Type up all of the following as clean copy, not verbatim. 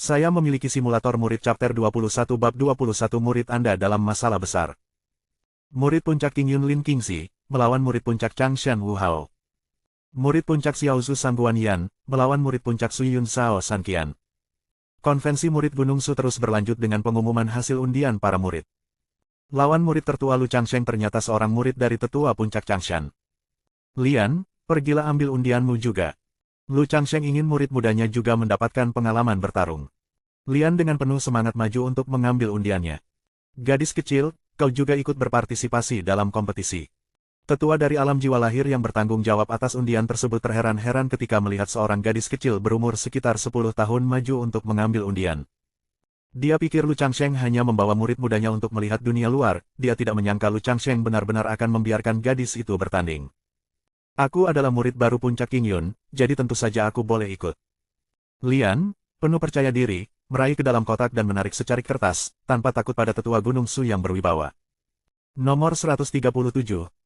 Saya memiliki simulator murid chapter 21 bab 21 murid Anda dalam masalah besar. Murid puncak King Yun Lin Qingzi, melawan murid puncak Chang Shan Wu Hao. Murid puncak Xiaozu Sangguan Yan, melawan murid puncak Su Yun Sao Sanqian. Konvensi murid Gunung Su terus berlanjut dengan pengumuman hasil undian para murid. Lawan murid tertua Lu Changsheng ternyata seorang murid dari tetua puncak Changshan. Lian, pergilah ambil undianmu juga. Lu Changsheng ingin murid mudanya juga mendapatkan pengalaman bertarung. Lian dengan penuh semangat maju untuk mengambil undiannya. Gadis kecil, kau juga ikut berpartisipasi dalam kompetisi. Tetua dari alam jiwa lahir yang bertanggung jawab atas undian tersebut terheran-heran ketika melihat seorang gadis kecil berumur sekitar 10 tahun maju untuk mengambil undian. Dia pikir Lu Changsheng hanya membawa murid mudanya untuk melihat dunia luar, dia tidak menyangka Lu Changsheng benar-benar akan membiarkan gadis itu bertanding. Aku adalah murid baru puncak King Yun, jadi tentu saja aku boleh ikut. Lian, penuh percaya diri, meraih ke dalam kotak dan menarik secarik kertas, tanpa takut pada tetua Gunung Su yang berwibawa. Nomor 137,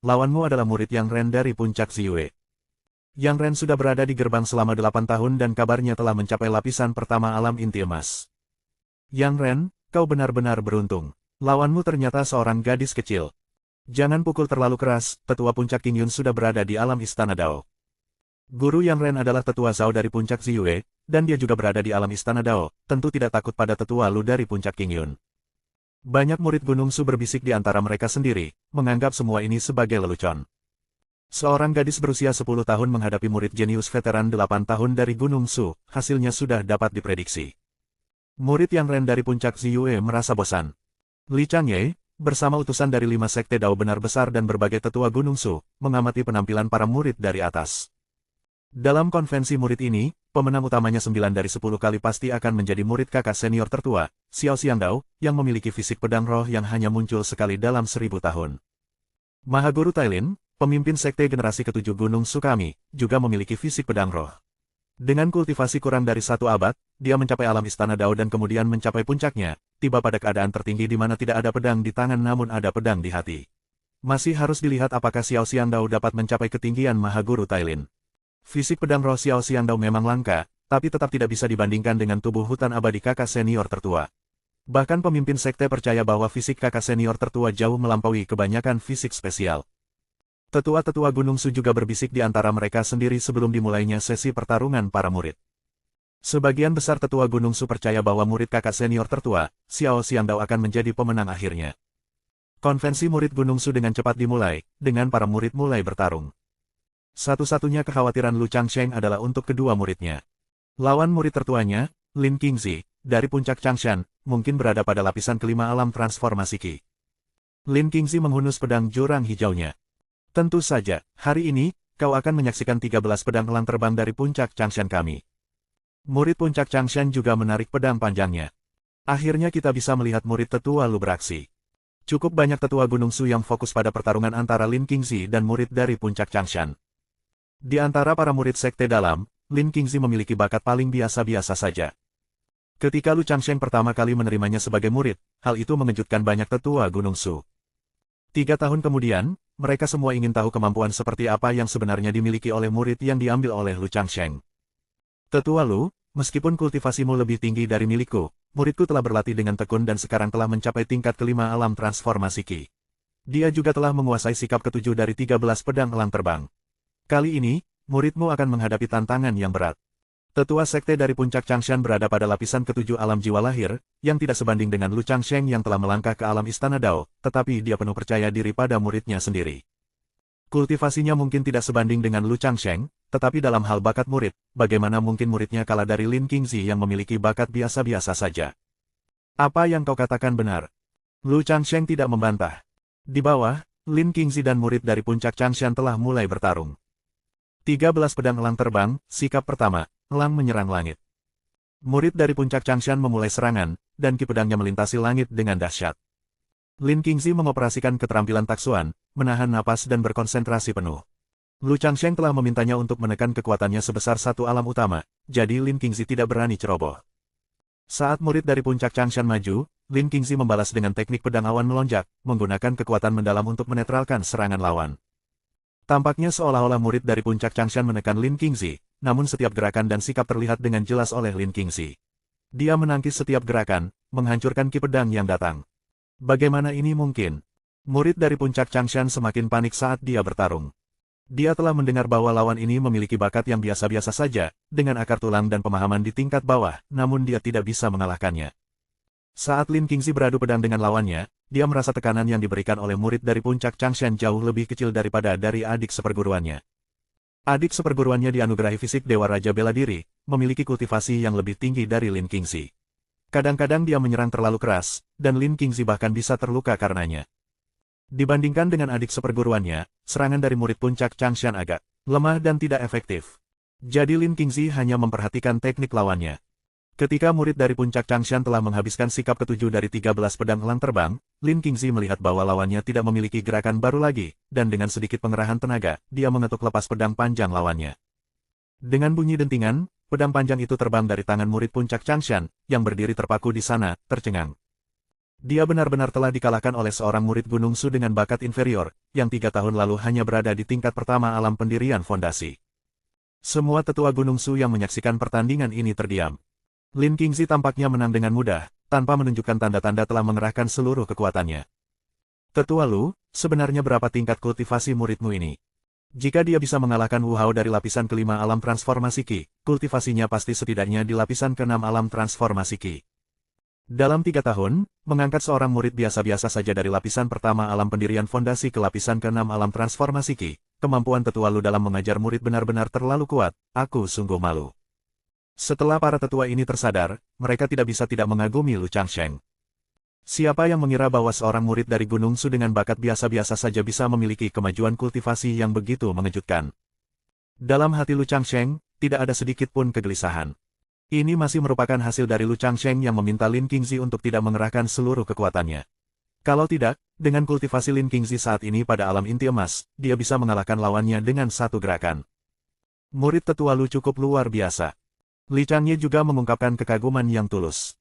lawanmu adalah murid Yang Ren dari puncak Ziyue. Yang Ren sudah berada di gerbang selama 8 tahun dan kabarnya telah mencapai lapisan pertama alam inti emas. Yang Ren, kau benar-benar beruntung. Lawanmu ternyata seorang gadis kecil. Jangan pukul terlalu keras, tetua puncak King Yun sudah berada di alam istana Dao. Guru Yang Ren adalah tetua Zhao dari puncak Ziyue, dan dia juga berada di alam istana Dao, tentu tidak takut pada tetua Lu dari puncak King Yun. Banyak murid Gunung Su berbisik di antara mereka sendiri, menganggap semua ini sebagai lelucon. Seorang gadis berusia 10 tahun menghadapi murid jenius veteran 8 tahun dari Gunung Su, hasilnya sudah dapat diprediksi. Murid Yang Ren dari puncak Ziyue merasa bosan. Li Changye, bersama utusan dari 5 sekte Dao benar besar dan berbagai tetua Gunung Su, mengamati penampilan para murid dari atas. Dalam konvensi murid ini, pemenang utamanya 9 dari 10 kali pasti akan menjadi murid kakak senior tertua, Xiao Xiangdao, yang memiliki fisik pedang roh yang hanya muncul sekali dalam 1000 tahun. Mahaguru Tailin, pemimpin sekte generasi ke-7 Gunung Su kami, juga memiliki fisik pedang roh. Dengan kultivasi kurang dari 1 abad, dia mencapai alam istana Dao dan kemudian mencapai puncaknya, tiba pada keadaan tertinggi di mana tidak ada pedang di tangan namun ada pedang di hati. Masih harus dilihat apakah Xiao Xiangdao dapat mencapai ketinggian Mahaguru Tailin. Fisik pedang roh Xiao Xiangdao memang langka, tapi tetap tidak bisa dibandingkan dengan tubuh hutan abadi kakak senior tertua. Bahkan pemimpin sekte percaya bahwa fisik kakak senior tertua jauh melampaui kebanyakan fisik spesial. Tetua-tetua Gunung Su juga berbisik di antara mereka sendiri sebelum dimulainya sesi pertarungan para murid. Sebagian besar tetua Gunung Su percaya bahwa murid kakak senior tertua, Xiao Xiangdao akan menjadi pemenang akhirnya. Konvensi murid Gunung Su dengan cepat dimulai, dengan para murid mulai bertarung. Satu-satunya kekhawatiran Lu Changsheng adalah untuk kedua muridnya. Lawan murid tertuanya, Lin Qingzi, dari puncak Changshan, mungkin berada pada lapisan kelima alam transformasi Qi. Lin Qingzi menghunus pedang jurang hijaunya. Tentu saja, hari ini, kau akan menyaksikan 13 pedang elang terbang dari puncak Changshan kami. Murid puncak Changshan juga menarik pedang panjangnya. Akhirnya kita bisa melihat murid tetua Lu beraksi. Cukup banyak tetua Gunung Su yang fokus pada pertarungan antara Lin Qingzi dan murid dari puncak Changshan. Di antara para murid sekte dalam, Lin Qingzi memiliki bakat paling biasa-biasa saja. Ketika Lu Changsheng pertama kali menerimanya sebagai murid, hal itu mengejutkan banyak tetua Gunung Su. 3 tahun kemudian, mereka semua ingin tahu kemampuan seperti apa yang sebenarnya dimiliki oleh murid yang diambil oleh Lu Changsheng. Tetua Lu, meskipun kultivasimu lebih tinggi dari milikku, muridku telah berlatih dengan tekun dan sekarang telah mencapai tingkat kelima alam transformasi Qi. Dia juga telah menguasai sikap ke-7 dari 13 pedang elang terbang. Kali ini, muridmu akan menghadapi tantangan yang berat. Tetua sekte dari puncak Changshan berada pada lapisan ke-7 alam jiwa lahir, yang tidak sebanding dengan Lu Changsheng yang telah melangkah ke alam istana Dao, tetapi dia penuh percaya diri pada muridnya sendiri. Kultivasinya mungkin tidak sebanding dengan Lu Changsheng, tetapi dalam hal bakat murid, bagaimana mungkin muridnya kalah dari Lin Qingzi yang memiliki bakat biasa-biasa saja? Apa yang kau katakan benar? Lu Changsheng tidak membantah. Di bawah, Lin Qingzi dan murid dari puncak Changshan telah mulai bertarung. 13 pedang elang terbang, sikap pertama, elang menyerang langit. Murid dari puncak Changshan memulai serangan, dan ki pedangnya melintasi langit dengan dahsyat. Lin Qingzi mengoperasikan keterampilan taksuan, menahan napas dan berkonsentrasi penuh. Lu Changsheng telah memintanya untuk menekan kekuatannya sebesar 1 alam utama, jadi Lin Qingzi tidak berani ceroboh. Saat murid dari puncak Changshan maju, Lin Qingzi membalas dengan teknik pedang awan melonjak, menggunakan kekuatan mendalam untuk menetralkan serangan lawan. Tampaknya seolah-olah murid dari puncak Changshan menekan Lin Qingzi, namun setiap gerakan dan sikap terlihat dengan jelas oleh Lin Qingzi. Dia menangkis setiap gerakan, menghancurkan ki pedang yang datang. Bagaimana ini mungkin? Murid dari puncak Changshan semakin panik saat dia bertarung. Dia telah mendengar bahwa lawan ini memiliki bakat yang biasa-biasa saja, dengan akar tulang dan pemahaman di tingkat bawah, namun dia tidak bisa mengalahkannya. Saat Lin Qingzi beradu pedang dengan lawannya, dia merasa tekanan yang diberikan oleh murid dari puncak Changshan jauh lebih kecil daripada dari adik seperguruannya. Adik seperguruannya dianugerahi fisik Dewa Raja Bela Diri, memiliki kultivasi yang lebih tinggi dari Lin Qingzi. Kadang-kadang dia menyerang terlalu keras, dan Lin Qingzi bahkan bisa terluka karenanya. Dibandingkan dengan adik seperguruannya, serangan dari murid puncak Changshan agak lemah dan tidak efektif. Jadi Lin Qingzi hanya memperhatikan teknik lawannya. Ketika murid dari puncak Changshan telah menghabiskan sikap ketujuh dari 13 pedang elang terbang, Lin Qingzi melihat bahwa lawannya tidak memiliki gerakan baru lagi, dan dengan sedikit pengerahan tenaga, dia mengetuk lepas pedang panjang lawannya. Dengan bunyi dentingan, pedang panjang itu terbang dari tangan murid puncak Changshan, yang berdiri terpaku di sana, tercengang. Dia benar-benar telah dikalahkan oleh seorang murid Gunung Su dengan bakat inferior, yang 3 tahun lalu hanya berada di tingkat pertama alam pendirian fondasi. Semua tetua Gunung Su yang menyaksikan pertandingan ini terdiam. Lin Qingzi tampaknya menang dengan mudah, tanpa menunjukkan tanda-tanda telah mengerahkan seluruh kekuatannya. Tetua Lu, sebenarnya berapa tingkat kultivasi muridmu ini? Jika dia bisa mengalahkan Wu Hao dari lapisan kelima alam transformasi Qi, kultivasinya pasti setidaknya di lapisan keenam alam transformasi Qi. Dalam 3 tahun, mengangkat seorang murid biasa-biasa saja dari lapisan pertama alam pendirian fondasi ke lapisan keenam alam transformasi Qi, kemampuan Tetua Lu dalam mengajar murid benar-benar terlalu kuat, aku sungguh malu. Setelah para tetua ini tersadar, mereka tidak bisa tidak mengagumi Lu Changsheng. Siapa yang mengira bahwa seorang murid dari Gunung Su dengan bakat biasa-biasa saja bisa memiliki kemajuan kultivasi yang begitu mengejutkan? Dalam hati Lu Changsheng, tidak ada sedikit pun kegelisahan. Ini masih merupakan hasil dari Lu Changsheng yang meminta Lin Qingzi untuk tidak mengerahkan seluruh kekuatannya. Kalau tidak, dengan kultivasi Lin Qingzi saat ini pada alam inti emas, dia bisa mengalahkan lawannya dengan satu gerakan. Murid tetua Lu cukup luar biasa. Li Changye juga mengungkapkan kekaguman yang tulus.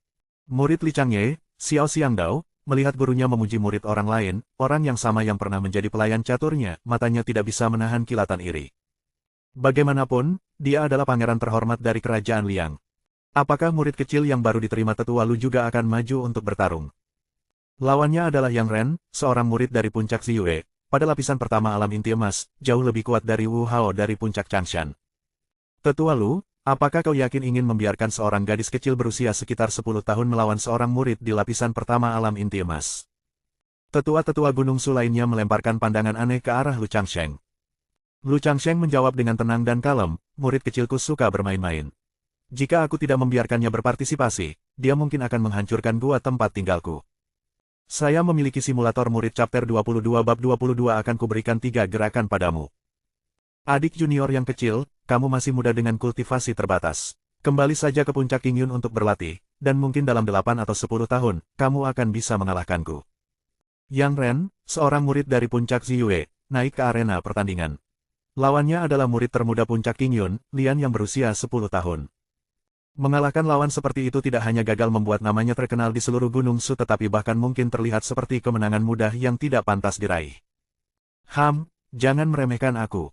Murid Li Changye, Xiao Xiangdao, melihat gurunya memuji murid orang lain, orang yang sama yang pernah menjadi pelayan caturnya, matanya tidak bisa menahan kilatan iri. Bagaimanapun, dia adalah pangeran terhormat dari kerajaan Liang. Apakah murid kecil yang baru diterima tetua Lu juga akan maju untuk bertarung? Lawannya adalah Yang Ren, seorang murid dari puncak Ziyue, pada lapisan pertama alam inti emas, jauh lebih kuat dari Wu Hao dari puncak Changshan. Tetua Lu, apakah kau yakin ingin membiarkan seorang gadis kecil berusia sekitar 10 tahun melawan seorang murid di lapisan pertama alam inti emas? Tetua-tetua Gunung Su lainnya melemparkan pandangan aneh ke arah Lu Changsheng. Lu Changsheng menjawab dengan tenang dan kalem, murid kecilku suka bermain-main. Jika aku tidak membiarkannya berpartisipasi, dia mungkin akan menghancurkan gua tempat tinggalku. Saya memiliki simulator murid chapter 22 bab 22 akan kuberikan 3 gerakan padamu. Adik junior yang kecil, kamu masih muda dengan kultivasi terbatas. Kembali saja ke puncak Qingyun untuk berlatih, dan mungkin dalam 8 atau 10 tahun, kamu akan bisa mengalahkanku. Yang Ren, seorang murid dari puncak Ziyue, naik ke arena pertandingan. Lawannya adalah murid termuda puncak Qingyun, Lian yang berusia 10 tahun. Mengalahkan lawan seperti itu tidak hanya gagal membuat namanya terkenal di seluruh Gunung Su tetapi bahkan mungkin terlihat seperti kemenangan mudah yang tidak pantas diraih. Jangan meremehkan aku.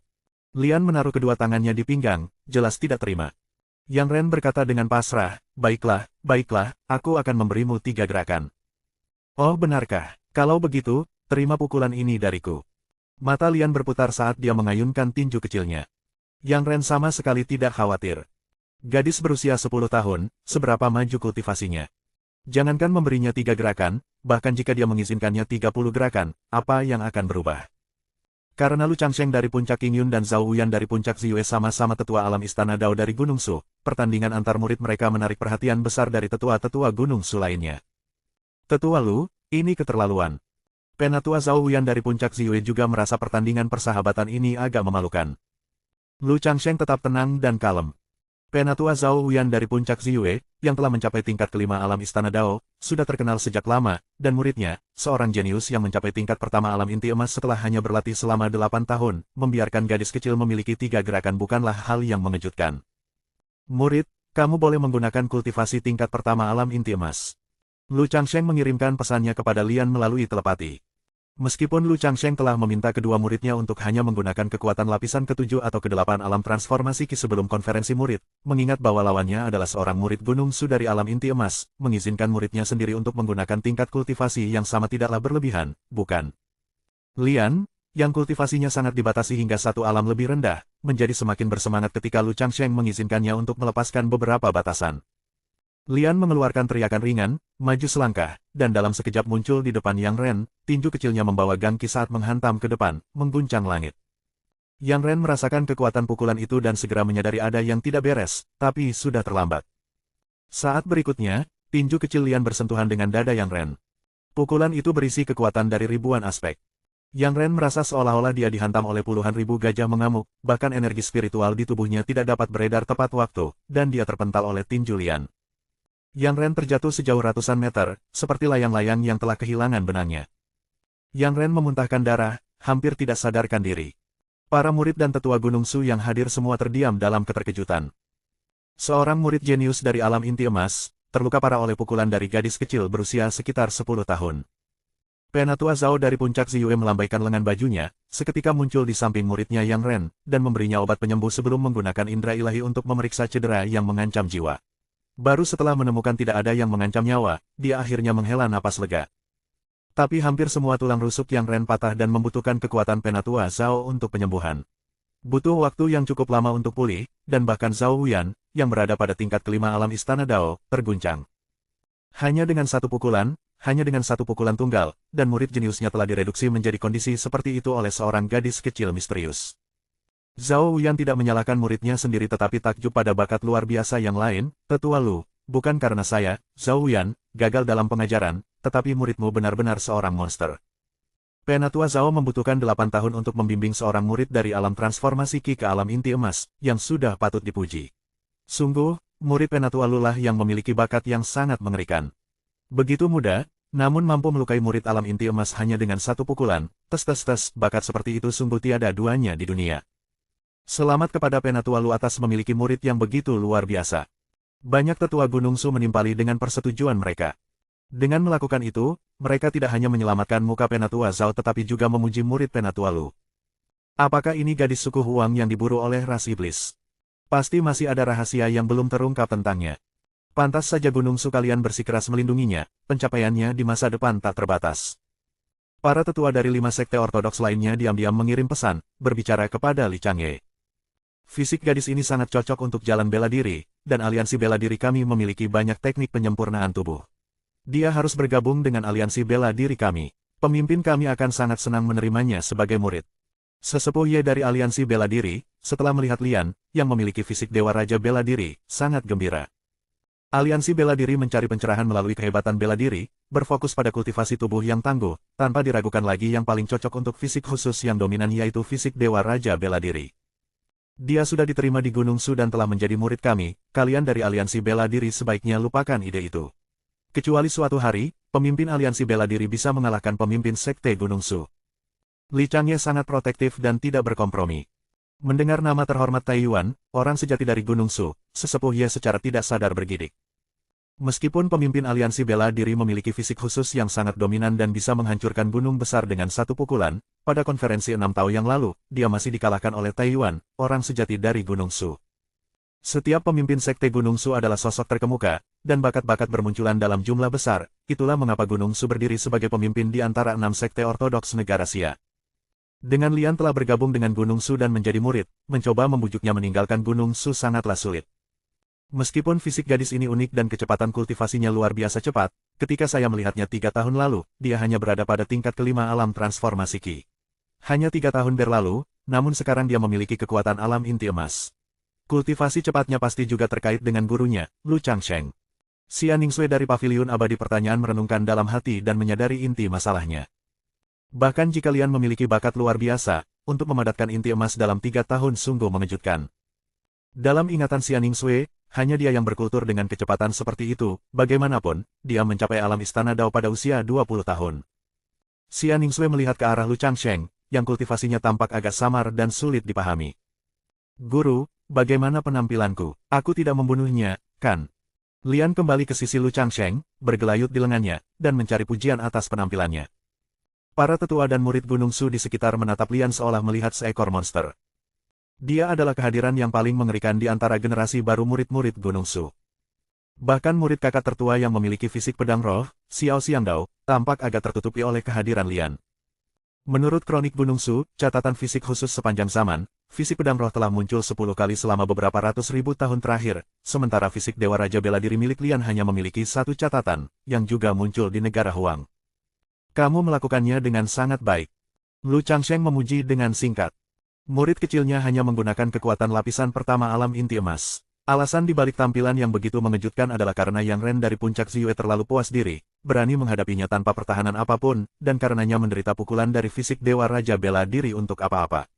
Lian menaruh kedua tangannya di pinggang, jelas tidak terima. Yang Ren berkata dengan pasrah, baiklah, aku akan memberimu 3 gerakan. Oh benarkah? Kalau begitu, terima pukulan ini dariku. Mata Lian berputar saat dia mengayunkan tinju kecilnya. Yang Ren sama sekali tidak khawatir. Gadis berusia 10 tahun, seberapa maju kultivasinya? Jangankan memberinya 3 gerakan, bahkan jika dia mengizinkannya 30 gerakan, apa yang akan berubah? Karena Lu Changsheng dari puncak Qingyun dan Zhao Wuyan dari puncak Ziyue sama-sama tetua alam istana Dao dari Gunung Su, pertandingan antar murid mereka menarik perhatian besar dari tetua-tetua Gunung Su lainnya. Tetua Lu, ini keterlaluan. Penatua Zhao Wuyan dari puncak Ziyue juga merasa pertandingan persahabatan ini agak memalukan. Lu Changsheng tetap tenang dan kalem. Penatua Zhao Wuyan dari puncak Ziyue, yang telah mencapai tingkat kelima alam istana Dao, sudah terkenal sejak lama, dan muridnya, seorang jenius yang mencapai tingkat pertama alam inti emas setelah hanya berlatih selama 8 tahun, membiarkan gadis kecil memiliki 3 gerakan bukanlah hal yang mengejutkan. Murid, kamu boleh menggunakan kultivasi tingkat pertama alam inti emas. Lu Changsheng mengirimkan pesannya kepada Lian melalui telepati. Meskipun Lu Changsheng telah meminta kedua muridnya untuk hanya menggunakan kekuatan lapisan ke-7 atau ke-8 alam transformasi Qi sebelum konferensi murid, mengingat bahwa lawannya adalah seorang murid Gunung Su dari alam inti emas, mengizinkan muridnya sendiri untuk menggunakan tingkat kultivasi yang sama tidaklah berlebihan, bukan? Lian, yang kultivasinya sangat dibatasi hingga satu alam lebih rendah, menjadi semakin bersemangat ketika Lu Changsheng mengizinkannya untuk melepaskan beberapa batasan. Lian mengeluarkan teriakan ringan, maju selangkah, dan dalam sekejap muncul di depan Yang Ren, tinju kecilnya membawa gangki saat menghantam ke depan, mengguncang langit. Yang Ren merasakan kekuatan pukulan itu dan segera menyadari ada yang tidak beres, tapi sudah terlambat. Saat berikutnya, tinju kecil Lian bersentuhan dengan dada Yang Ren. Pukulan itu berisi kekuatan dari ribuan aspek. Yang Ren merasa seolah-olah dia dihantam oleh puluhan ribu gajah mengamuk, bahkan energi spiritual di tubuhnya tidak dapat beredar tepat waktu, dan dia terpental oleh tinju Lian. Yang Ren terjatuh sejauh ratusan meter, seperti layang-layang yang telah kehilangan benangnya. Yang Ren memuntahkan darah, hampir tidak sadarkan diri. Para murid dan tetua Gunung Su yang hadir semua terdiam dalam keterkejutan. Seorang murid jenius dari alam inti emas, terluka parah oleh pukulan dari gadis kecil berusia sekitar 10 tahun. Penatua Zhao dari puncak Ziyue melambaikan lengan bajunya, seketika muncul di samping muridnya Yang Ren, dan memberinya obat penyembuh sebelum menggunakan indera ilahi untuk memeriksa cedera yang mengancam jiwa. Baru setelah menemukan tidak ada yang mengancam nyawa, dia akhirnya menghela napas lega. Tapi hampir semua tulang rusuk Yang Ren patah dan membutuhkan kekuatan Penatua Zhao untuk penyembuhan. Butuh waktu yang cukup lama untuk pulih, dan bahkan Zhao Wuyan, yang berada pada tingkat kelima alam Istana Dao, terguncang. Hanya dengan satu pukulan tunggal, dan murid jeniusnya telah direduksi menjadi kondisi seperti itu oleh seorang gadis kecil misterius. Zhao Wuyan tidak menyalahkan muridnya sendiri tetapi takjub pada bakat luar biasa yang lain. Tetua Lu, bukan karena saya, Zhao Wuyan, gagal dalam pengajaran, tetapi muridmu benar-benar seorang monster. Penatua Zhao membutuhkan 8 tahun untuk membimbing seorang murid dari alam transformasi Qi ke alam inti emas, yang sudah patut dipuji. Sungguh, murid Penatua Lu lah yang memiliki bakat yang sangat mengerikan. Begitu muda, namun mampu melukai murid alam inti emas hanya dengan satu pukulan. Bakat seperti itu sungguh tiada duanya di dunia. Selamat kepada Penatua Lu atas memiliki murid yang begitu luar biasa. Banyak tetua Gunung Su menimpali dengan persetujuan mereka. Dengan melakukan itu, mereka tidak hanya menyelamatkan muka Penatua Zhao tetapi juga memuji murid Penatua Lu. Apakah ini gadis suku Huang yang diburu oleh ras iblis? Pasti masih ada rahasia yang belum terungkap tentangnya. Pantas saja Gunung Su kalian bersikeras melindunginya, pencapaiannya di masa depan tak terbatas. Para tetua dari 5 sekte ortodoks lainnya diam-diam mengirim pesan, berbicara kepada Li Changye. Fisik gadis ini sangat cocok untuk jalan bela diri, dan aliansi bela diri kami memiliki banyak teknik penyempurnaan tubuh. Dia harus bergabung dengan aliansi bela diri kami. Pemimpin kami akan sangat senang menerimanya sebagai murid. Sesepuh Ye dari aliansi bela diri, setelah melihat Lian, yang memiliki fisik Dewa Raja bela diri, sangat gembira. Aliansi bela diri mencari pencerahan melalui kehebatan bela diri, berfokus pada kultivasi tubuh yang tangguh, tanpa diragukan lagi yang paling cocok untuk fisik khusus yang dominan yaitu fisik Dewa Raja bela diri. Dia sudah diterima di Gunung Su dan telah menjadi murid kami, kalian dari aliansi bela diri sebaiknya lupakan ide itu. Kecuali suatu hari, pemimpin aliansi bela diri bisa mengalahkan pemimpin sekte Gunung Su. Li Changye sangat protektif dan tidak berkompromi. Mendengar nama terhormat Taiyuan, orang sejati dari Gunung Su, sesepuh Ye secara tidak sadar bergidik. Meskipun pemimpin aliansi bela diri memiliki fisik khusus yang sangat dominan dan bisa menghancurkan gunung besar dengan satu pukulan, pada konferensi 6 tahun yang lalu, dia masih dikalahkan oleh Taiyuan, orang sejati dari Gunung Su. Setiap pemimpin sekte Gunung Su adalah sosok terkemuka, dan bakat-bakat bermunculan dalam jumlah besar, itulah mengapa Gunung Su berdiri sebagai pemimpin di antara 6 sekte ortodoks negara Xia. Dengan Lian telah bergabung dengan Gunung Su dan menjadi murid, mencoba membujuknya meninggalkan Gunung Su sangatlah sulit. Meskipun fisik gadis ini unik dan kecepatan kultivasinya luar biasa cepat, ketika saya melihatnya 3 tahun lalu, dia hanya berada pada tingkat kelima alam transformasi Qi. Hanya 3 tahun berlalu, namun sekarang dia memiliki kekuatan alam inti emas. Kultivasi cepatnya pasti juga terkait dengan gurunya, Lu Changsheng. Xia Ningsue dari Paviliun Abadi Pertanyaan merenungkan dalam hati dan menyadari inti masalahnya. Bahkan jika Lian memiliki bakat luar biasa, untuk memadatkan inti emas dalam 3 tahun sungguh mengejutkan. Dalam ingatan Xia Ningsue, hanya dia yang berkultur dengan kecepatan seperti itu, bagaimanapun, dia mencapai alam Istana Dao pada usia 20 tahun. Xia Ningsue melihat ke arah Lu Changsheng, yang kultivasinya tampak agak samar dan sulit dipahami. Guru, bagaimana penampilanku? Aku tidak membunuhnya, kan? Lian kembali ke sisi Lu Changsheng, bergelayut di lengannya, dan mencari pujian atas penampilannya. Para tetua dan murid Gunung Su di sekitar menatap Lian seolah melihat seekor monster. Dia adalah kehadiran yang paling mengerikan di antara generasi baru murid-murid Gunung Su. Bahkan murid kakak tertua yang memiliki fisik pedang roh, Xiao Xiangdao, tampak agak tertutupi oleh kehadiran Lian. Menurut kronik Gunung Su, catatan fisik khusus sepanjang zaman, fisik pedang roh telah muncul 10 kali selama beberapa ratus ribu tahun terakhir, sementara fisik Dewa Raja Bela Diri milik Lian hanya memiliki satu catatan, yang juga muncul di negara Huang. Kamu melakukannya dengan sangat baik. Lu Changsheng memuji dengan singkat. Murid kecilnya hanya menggunakan kekuatan lapisan pertama alam inti emas. Alasan dibalik tampilan yang begitu mengejutkan adalah karena Yang Ren dari puncak Ziyue terlalu puas diri, berani menghadapinya tanpa pertahanan apapun, dan karenanya menderita pukulan dari fisik Dewa Raja Bela Diri untuk apa-apa.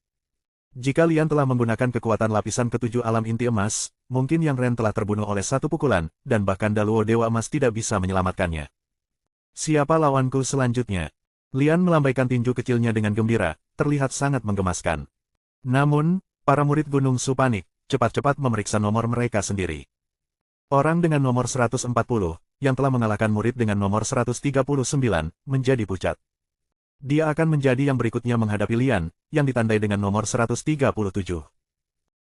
Jika Lian telah menggunakan kekuatan lapisan ketujuh alam inti emas, mungkin Yang Ren telah terbunuh oleh satu pukulan, dan bahkan Daluo Dewa Emas tidak bisa menyelamatkannya. Siapa lawanku selanjutnya? Lian melambaikan tinju kecilnya dengan gembira, terlihat sangat menggemaskan. Namun, para murid Gunung Su panik, cepat-cepat memeriksa nomor mereka sendiri. Orang dengan nomor 140, yang telah mengalahkan murid dengan nomor 139, menjadi pucat. Dia akan menjadi yang berikutnya menghadapi Lian, yang ditandai dengan nomor 137.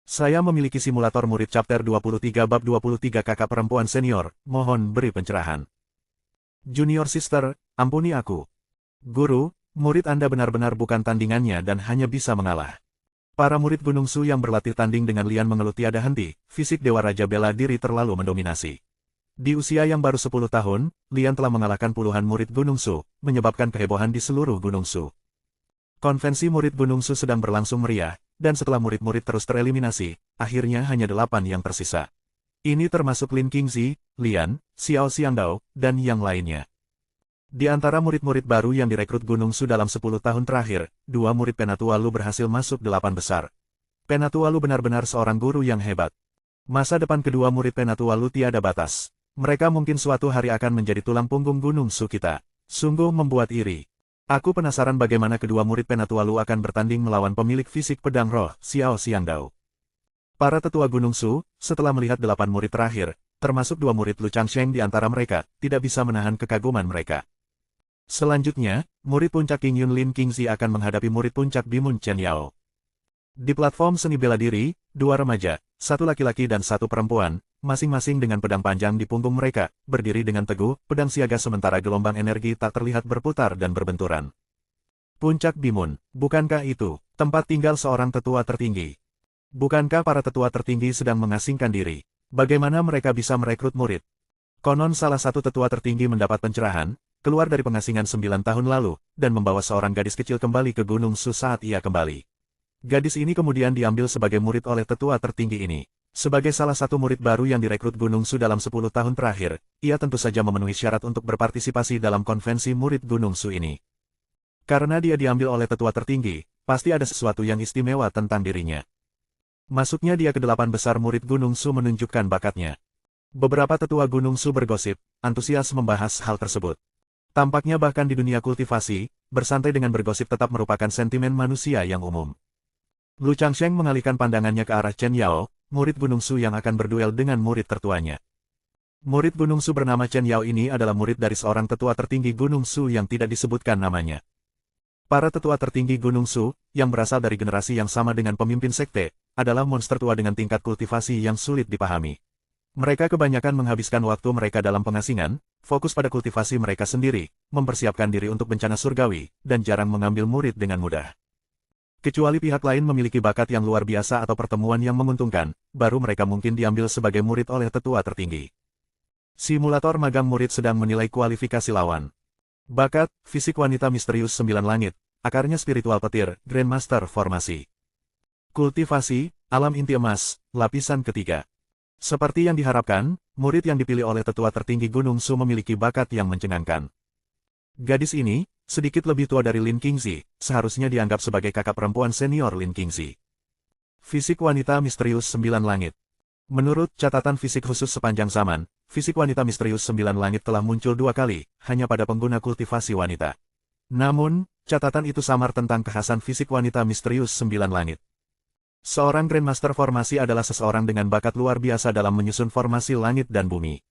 Saya memiliki simulator murid chapter 23 bab 23 kakak perempuan senior, mohon beri pencerahan. Junior sister, ampuni aku. Guru, murid Anda benar-benar bukan tandingannya dan hanya bisa mengalah. Para murid Gunung Su yang berlatih tanding dengan Lian mengeluh tiada henti, fisik Dewa Raja Bela Diri terlalu mendominasi. Di usia yang baru 10 tahun, Lian telah mengalahkan puluhan murid Gunung Su, menyebabkan kehebohan di seluruh Gunung Su. Konvensi murid Gunung Su sedang berlangsung meriah, dan setelah murid-murid terus tereliminasi, akhirnya hanya 8 yang tersisa. Ini termasuk Lin Qingzi, Lian, Xiao Xiangdao, dan yang lainnya. Di antara murid-murid baru yang direkrut Gunung Su dalam 10 tahun terakhir, 2 murid Penatua Lu berhasil masuk 8 besar. Penatua Lu benar-benar seorang guru yang hebat. Masa depan kedua murid Penatua Lu tiada batas. Mereka mungkin suatu hari akan menjadi tulang punggung Gunung Su kita. Sungguh membuat iri. Aku penasaran bagaimana kedua murid Penatua Lu akan bertanding melawan pemilik fisik pedang roh, Xiao Xiangdao. Para tetua Gunung Su, setelah melihat 8 murid terakhir, termasuk 2 murid Lu Changsheng di antara mereka, tidak bisa menahan kekaguman mereka. Selanjutnya, murid puncak King Yun Lin Qingzi akan menghadapi murid puncak Bimun Chen Yao. Di platform seni bela diri, 2 remaja, 1 laki-laki dan 1 perempuan, masing-masing dengan pedang panjang di punggung mereka, berdiri dengan teguh, pedang siaga sementara gelombang energi tak terlihat berputar dan berbenturan. Puncak Bimun, bukankah itu tempat tinggal seorang tetua tertinggi? Bukankah para tetua tertinggi sedang mengasingkan diri? Bagaimana mereka bisa merekrut murid? Konon salah satu tetua tertinggi mendapat pencerahan, keluar dari pengasingan 9 tahun lalu, dan membawa seorang gadis kecil kembali ke Gunung Su saat ia kembali. Gadis ini kemudian diambil sebagai murid oleh tetua tertinggi ini. Sebagai salah satu murid baru yang direkrut Gunung Su dalam 10 tahun terakhir, ia tentu saja memenuhi syarat untuk berpartisipasi dalam konvensi murid Gunung Su ini. Karena dia diambil oleh tetua tertinggi, pasti ada sesuatu yang istimewa tentang dirinya. Masuknya dia ke 8 besar murid Gunung Su menunjukkan bakatnya. Beberapa tetua Gunung Su bergosip, antusias membahas hal tersebut. Tampaknya bahkan di dunia kultivasi, bersantai dengan bergosip tetap merupakan sentimen manusia yang umum. Lu Changsheng mengalihkan pandangannya ke arah Chen Yao, murid Gunung Su yang akan berduel dengan murid tertuanya. Murid Gunung Su bernama Chen Yao ini adalah murid dari seorang tetua tertinggi Gunung Su yang tidak disebutkan namanya. Para tetua tertinggi Gunung Su, yang berasal dari generasi yang sama dengan pemimpin sekte, adalah monster tua dengan tingkat kultivasi yang sulit dipahami. Mereka kebanyakan menghabiskan waktu mereka dalam pengasingan, fokus pada kultivasi mereka sendiri, mempersiapkan diri untuk bencana surgawi, dan jarang mengambil murid dengan mudah. Kecuali pihak lain memiliki bakat yang luar biasa atau pertemuan yang menguntungkan, baru mereka mungkin diambil sebagai murid oleh tetua tertinggi. Simulator magang murid sedang menilai kualifikasi lawan. Bakat, fisik wanita misterius 9 langit, akarnya spiritual petir, Grandmaster formasi. Kultivasi, alam inti emas, lapisan ketiga. Seperti yang diharapkan, murid yang dipilih oleh tetua tertinggi Gunung Su memiliki bakat yang mencengangkan. Gadis ini, sedikit lebih tua dari Lin Qingzi, seharusnya dianggap sebagai kakak perempuan senior Lin Qingzi. Fisik wanita misterius 9 langit. Menurut catatan fisik khusus sepanjang zaman, fisik wanita misterius 9 langit telah muncul 2 kali, hanya pada pengguna kultivasi wanita. Namun, catatan itu samar tentang kekhasan fisik wanita misterius 9 langit. Seorang Grandmaster formasi adalah seseorang dengan bakat luar biasa dalam menyusun formasi langit dan bumi.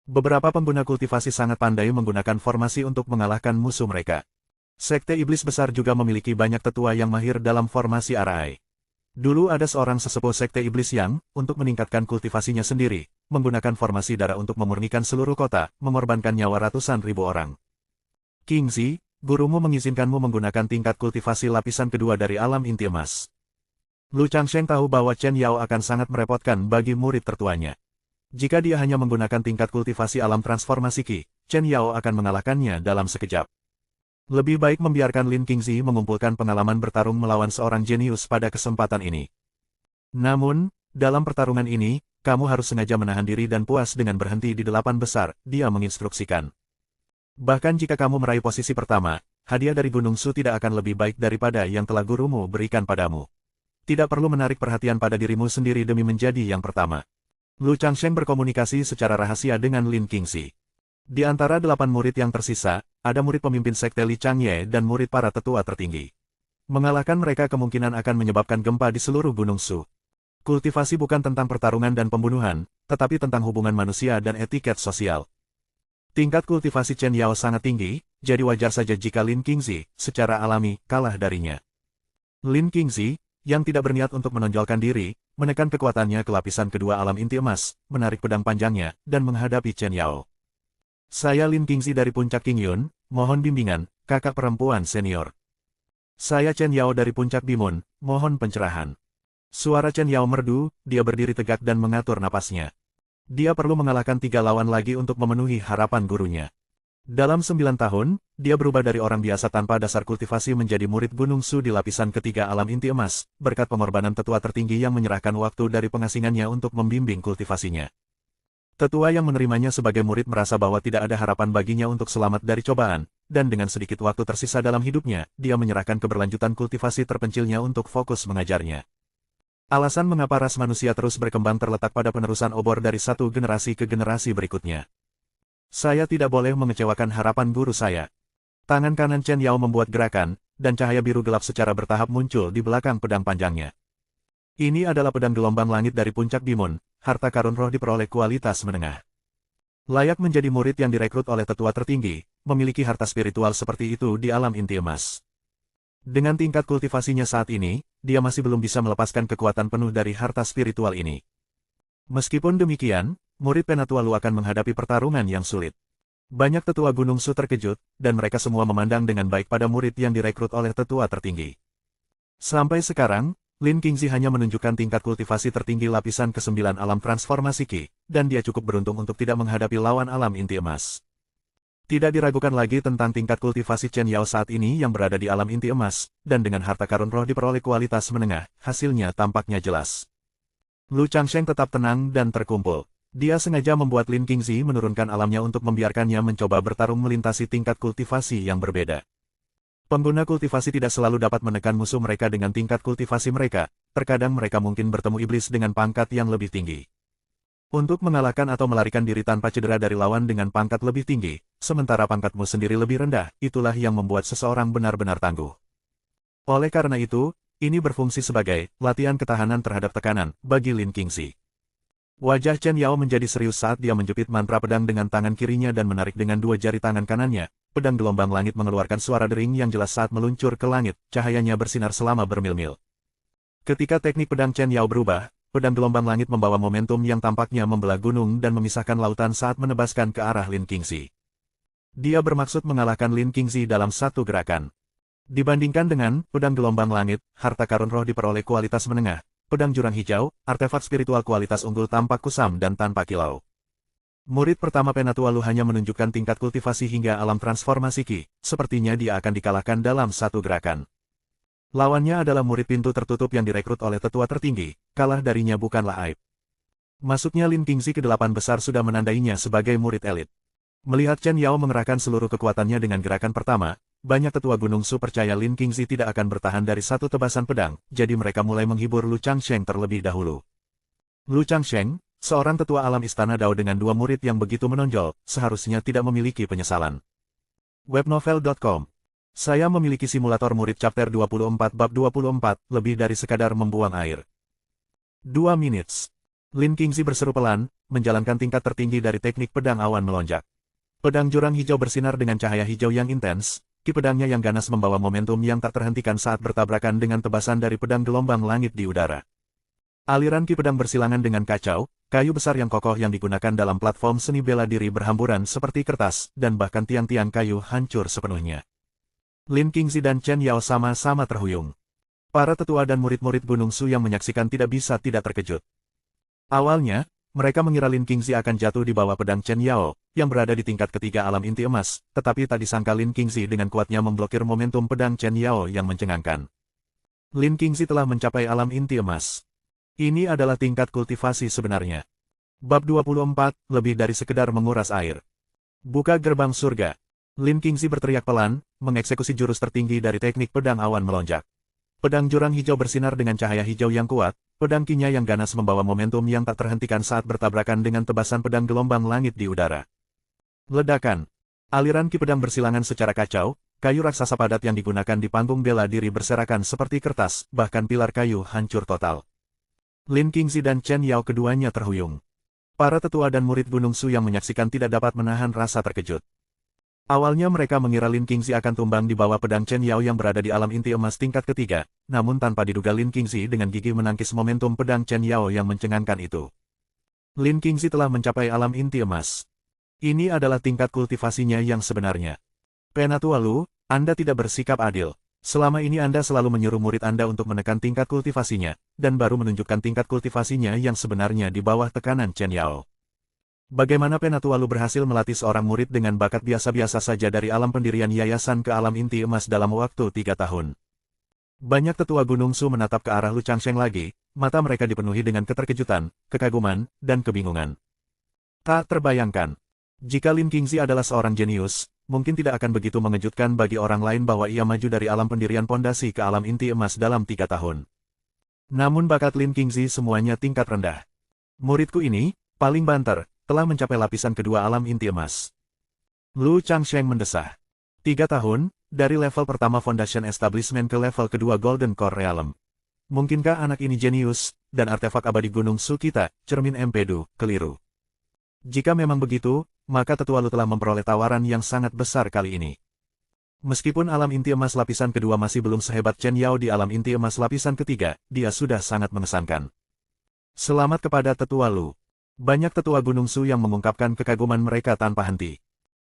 Beberapa pengguna kultivasi sangat pandai menggunakan formasi untuk mengalahkan musuh mereka. Sekte Iblis Besar juga memiliki banyak tetua yang mahir dalam formasi arai. Dulu ada seorang sesepuh Sekte Iblis yang, untuk meningkatkan kultivasinya sendiri, menggunakan formasi darah untuk memurnikan seluruh kota, mengorbankan nyawa ratusan ribu orang. Kingzi, gurumu mengizinkanmu menggunakan tingkat kultivasi lapisan kedua dari alam inti emas. Lu Changsheng tahu bahwa Chen Yao akan sangat merepotkan bagi murid tertuanya. Jika dia hanya menggunakan tingkat kultivasi alam transformasi Qi, Chen Yao akan mengalahkannya dalam sekejap. Lebih baik membiarkan Lin Qingzi mengumpulkan pengalaman bertarung melawan seorang jenius pada kesempatan ini. Namun, dalam pertarungan ini, kamu harus sengaja menahan diri dan puas dengan berhenti di 8 besar, dia menginstruksikan. Bahkan jika kamu meraih posisi pertama, hadiah dari Gunung Su tidak akan lebih baik daripada yang telah gurumu berikan padamu. Tidak perlu menarik perhatian pada dirimu sendiri demi menjadi yang pertama. Lu Changsheng berkomunikasi secara rahasia dengan Lin Qingzi. Di antara 8 murid yang tersisa, ada murid pemimpin sekte Li Changye dan murid para tetua tertinggi. Mengalahkan mereka kemungkinan akan menyebabkan gempa di seluruh Gunung Su. Kultivasi bukan tentang pertarungan dan pembunuhan, tetapi tentang hubungan manusia dan etiket sosial. Tingkat kultivasi Chen Yao sangat tinggi, jadi wajar saja jika Lin Qingzi, secara alami, kalah darinya. Lin Qingzi, yang tidak berniat untuk menonjolkan diri, menekan kekuatannya ke lapisan kedua alam inti emas, menarik pedang panjangnya, dan menghadapi Chen Yao. Saya Lin Qingzi dari Puncak Qingyun, mohon bimbingan, kakak perempuan senior. Saya Chen Yao dari Puncak Bimun, mohon pencerahan. Suara Chen Yao merdu, dia berdiri tegak dan mengatur napasnya. Dia perlu mengalahkan 3 lawan lagi untuk memenuhi harapan gurunya. Dalam 9 tahun, dia berubah dari orang biasa tanpa dasar kultivasi menjadi murid Gunung Su di lapisan ketiga alam inti emas, berkat pengorbanan tetua tertinggi yang menyerahkan waktu dari pengasingannya untuk membimbing kultivasinya. Tetua yang menerimanya sebagai murid merasa bahwa tidak ada harapan baginya untuk selamat dari cobaan, dan dengan sedikit waktu tersisa dalam hidupnya, dia menyerahkan keberlanjutan kultivasi terpencilnya untuk fokus mengajarnya. Alasan mengapa ras manusia terus berkembang terletak pada penerusan obor dari satu generasi ke generasi berikutnya. Saya tidak boleh mengecewakan harapan guru saya. Tangan kanan Chen Yao membuat gerakan, dan cahaya biru gelap secara bertahap muncul di belakang pedang panjangnya. Ini adalah pedang gelombang langit dari Puncak Bimun, harta karun roh diperoleh kualitas menengah. Layak menjadi murid yang direkrut oleh tetua tertinggi, memiliki harta spiritual seperti itu di alam inti emas. Dengan tingkat kultivasinya saat ini, dia masih belum bisa melepaskan kekuatan penuh dari harta spiritual ini. Meskipun demikian, murid Penatua Lu akan menghadapi pertarungan yang sulit. Banyak tetua Gunung Su terkejut, dan mereka semua memandang dengan baik pada murid yang direkrut oleh tetua tertinggi. Sampai sekarang, Lin Qingzi hanya menunjukkan tingkat kultivasi tertinggi lapisan ke-9 alam transformasi Qi, dan dia cukup beruntung untuk tidak menghadapi lawan alam inti emas. Tidak diragukan lagi tentang tingkat kultivasi Chen Yao saat ini yang berada di alam inti emas, dan dengan harta karun roh diperoleh kualitas menengah, hasilnya tampaknya jelas. Lu Changsheng tetap tenang dan terkumpul. Dia sengaja membuat Lin Qingzi menurunkan alamnya untuk membiarkannya mencoba bertarung melintasi tingkat kultivasi yang berbeda. Pengguna kultivasi tidak selalu dapat menekan musuh mereka dengan tingkat kultivasi mereka, terkadang mereka mungkin bertemu iblis dengan pangkat yang lebih tinggi. Untuk mengalahkan atau melarikan diri tanpa cedera dari lawan dengan pangkat lebih tinggi, sementara pangkatmu sendiri lebih rendah, itulah yang membuat seseorang benar-benar tangguh. Oleh karena itu, ini berfungsi sebagai latihan ketahanan terhadap tekanan bagi Lin Qingzi. Wajah Chen Yao menjadi serius saat dia menjepit mantra pedang dengan tangan kirinya dan menarik dengan 2 jari tangan kanannya. Pedang gelombang langit mengeluarkan suara dering yang jelas saat meluncur ke langit, cahayanya bersinar selama bermil-mil. Ketika teknik pedang Chen Yao berubah, pedang gelombang langit membawa momentum yang tampaknya membelah gunung dan memisahkan lautan saat menebaskan ke arah Lin Qingzi. Dia bermaksud mengalahkan Lin Qingzi dalam satu gerakan. Dibandingkan dengan pedang gelombang langit, harta karun roh diperoleh kualitas menengah. Pedang jurang hijau, artefak spiritual kualitas unggul tampak kusam dan tanpa kilau. Murid pertama Penatua Lu hanya menunjukkan tingkat kultivasi hingga alam transformasi Qi, sepertinya dia akan dikalahkan dalam satu gerakan. Lawannya adalah murid pintu tertutup yang direkrut oleh tetua tertinggi, kalah darinya bukanlah aib. Masuknya Lin Qingzi ke 8 besar sudah menandainya sebagai murid elit. Melihat Chen Yao mengerahkan seluruh kekuatannya dengan gerakan pertama, banyak tetua Gunung Su percaya Lin Qingzi tidak akan bertahan dari satu tebasan pedang, jadi mereka mulai menghibur Lu Changsheng terlebih dahulu. Lu Changsheng, seorang tetua alam istana Dao dengan 2 murid yang begitu menonjol, seharusnya tidak memiliki penyesalan. Webnovel.com. Saya memiliki simulator murid chapter 24 bab 24, lebih dari sekadar membuang air. 2 minutes. Lin Qingzi berseru pelan, menjalankan tingkat tertinggi dari teknik pedang awan melonjak. Pedang jurang hijau bersinar dengan cahaya hijau yang intens, ki pedangnya yang ganas membawa momentum yang tak terhentikan saat bertabrakan dengan tebasan dari pedang gelombang langit di udara. Aliran ki pedang bersilangan dengan kacau, kayu besar yang kokoh yang digunakan dalam platform seni bela diri berhamburan seperti kertas, dan bahkan tiang-tiang kayu hancur sepenuhnya. Lin Qingzi dan Chen Yao sama-sama terhuyung. Para tetua dan murid-murid Gunung Su yang menyaksikan tidak bisa tidak terkejut. Awalnya, mereka mengira Lin Qingzi akan jatuh di bawah pedang Chen Yao, yang berada di tingkat ketiga alam inti emas, tetapi tak disangka Lin Qingzi dengan kuatnya memblokir momentum pedang Chen Yao yang mencengangkan. Lin Qingzi telah mencapai alam inti emas. Ini adalah tingkat kultivasi sebenarnya. Bab 24, lebih dari sekedar menguras air. Buka gerbang surga. Lin Qingzi berteriak pelan, mengeksekusi jurus tertinggi dari teknik pedang awan melonjak. Pedang jurang hijau bersinar dengan cahaya hijau yang kuat, pedang kinya yang ganas membawa momentum yang tak terhentikan saat bertabrakan dengan tebasan pedang gelombang langit di udara. Ledakan. Aliran ki pedang bersilangan secara kacau, kayu raksasa padat yang digunakan di panggung bela diri berserakan seperti kertas, bahkan pilar kayu hancur total. Lin Qingzi dan Chen Yao keduanya terhuyung. Para tetua dan murid Gunung Su yang menyaksikan tidak dapat menahan rasa terkejut. Awalnya mereka mengira Lin Qingzi akan tumbang di bawah pedang Chen Yao yang berada di alam inti emas tingkat ketiga, namun tanpa diduga Lin Qingzi dengan gigih menangkis momentum pedang Chen Yao yang mencengangkan itu. Lin Qingzi telah mencapai alam inti emas. Ini adalah tingkat kultivasinya yang sebenarnya. Penatua Lu, Anda tidak bersikap adil. Selama ini Anda selalu menyuruh murid Anda untuk menekan tingkat kultivasinya, dan baru menunjukkan tingkat kultivasinya yang sebenarnya di bawah tekanan Chen Yao. Bagaimana Penatua Lu berhasil melatih seorang murid dengan bakat biasa-biasa saja dari alam pendirian yayasan ke alam inti emas dalam waktu 3 tahun? Banyak tetua Gunung Su menatap ke arah Lu Changsheng lagi, mata mereka dipenuhi dengan keterkejutan, kekaguman, dan kebingungan. Tak terbayangkan. Jika Lin Qingzi adalah seorang jenius, mungkin tidak akan begitu mengejutkan bagi orang lain bahwa ia maju dari alam pendirian pondasi ke alam inti emas dalam 3 tahun. Namun bakat Lin Qingzi semuanya tingkat rendah. Muridku ini, paling banter, telah mencapai lapisan kedua alam inti emas. Lu Changsheng mendesah. 3 tahun, dari level pertama Foundation Establishment ke level kedua Golden Core Realm. Mungkinkah anak ini jenius, dan artefak abadi Gunung Su kita, cermin empedu, keliru? Jika memang begitu, maka tetua Lu telah memperoleh tawaran yang sangat besar kali ini. Meskipun alam inti emas lapisan kedua masih belum sehebat Chen Yao di alam inti emas lapisan ketiga, dia sudah sangat mengesankan. Selamat kepada tetua Lu. Banyak tetua Gunung Su yang mengungkapkan kekaguman mereka tanpa henti.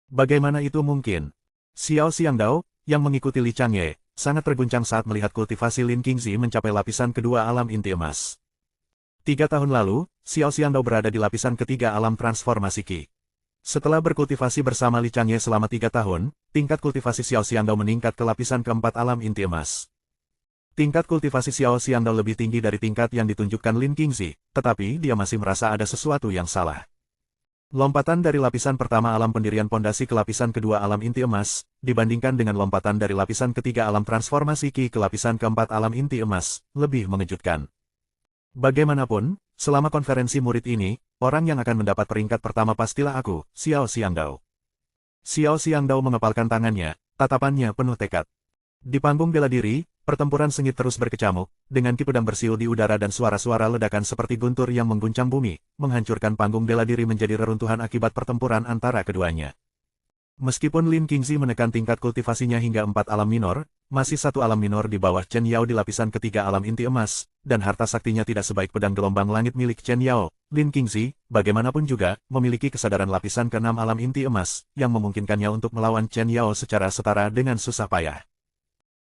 Bagaimana itu mungkin? Xiao Xiangdao, yang mengikuti Li Changye, sangat terguncang saat melihat kultivasi Lin Qingzi mencapai lapisan kedua alam inti emas. 3 tahun lalu, Xiao Xiangdao berada di lapisan ketiga alam transformasi Qi. Setelah berkultivasi bersama Li Changye selama 3 tahun, tingkat kultivasi Xiao Xiangdao meningkat ke lapisan keempat alam inti emas. Tingkat kultivasi Xiao Xiangdao lebih tinggi dari tingkat yang ditunjukkan Lin Qingzi, tetapi dia masih merasa ada sesuatu yang salah. Lompatan dari lapisan pertama alam pendirian pondasi ke lapisan kedua alam inti emas, dibandingkan dengan lompatan dari lapisan ketiga alam transformasi Qi ke lapisan keempat alam inti emas, lebih mengejutkan. Bagaimanapun, selama konferensi murid ini, orang yang akan mendapat peringkat pertama pastilah aku, Xiao Xiangdao. Xiao Xiangdao mengepalkan tangannya, tatapannya penuh tekad. Di panggung bela diri, pertempuran sengit terus berkecamuk, dengan ki pedang bersiul di udara dan suara-suara ledakan seperti guntur yang mengguncang bumi, menghancurkan panggung bela diri menjadi reruntuhan akibat pertempuran antara keduanya. Meskipun Lin Qingzi menekan tingkat kultivasinya hingga 4 alam minor, masih 1 alam minor di bawah Chen Yao di lapisan ketiga alam inti emas, dan harta saktinya tidak sebaik pedang gelombang langit milik Chen Yao. Lin Qingzi, bagaimanapun juga, memiliki kesadaran lapisan ke-6 alam inti emas, yang memungkinkannya untuk melawan Chen Yao secara setara dengan susah payah.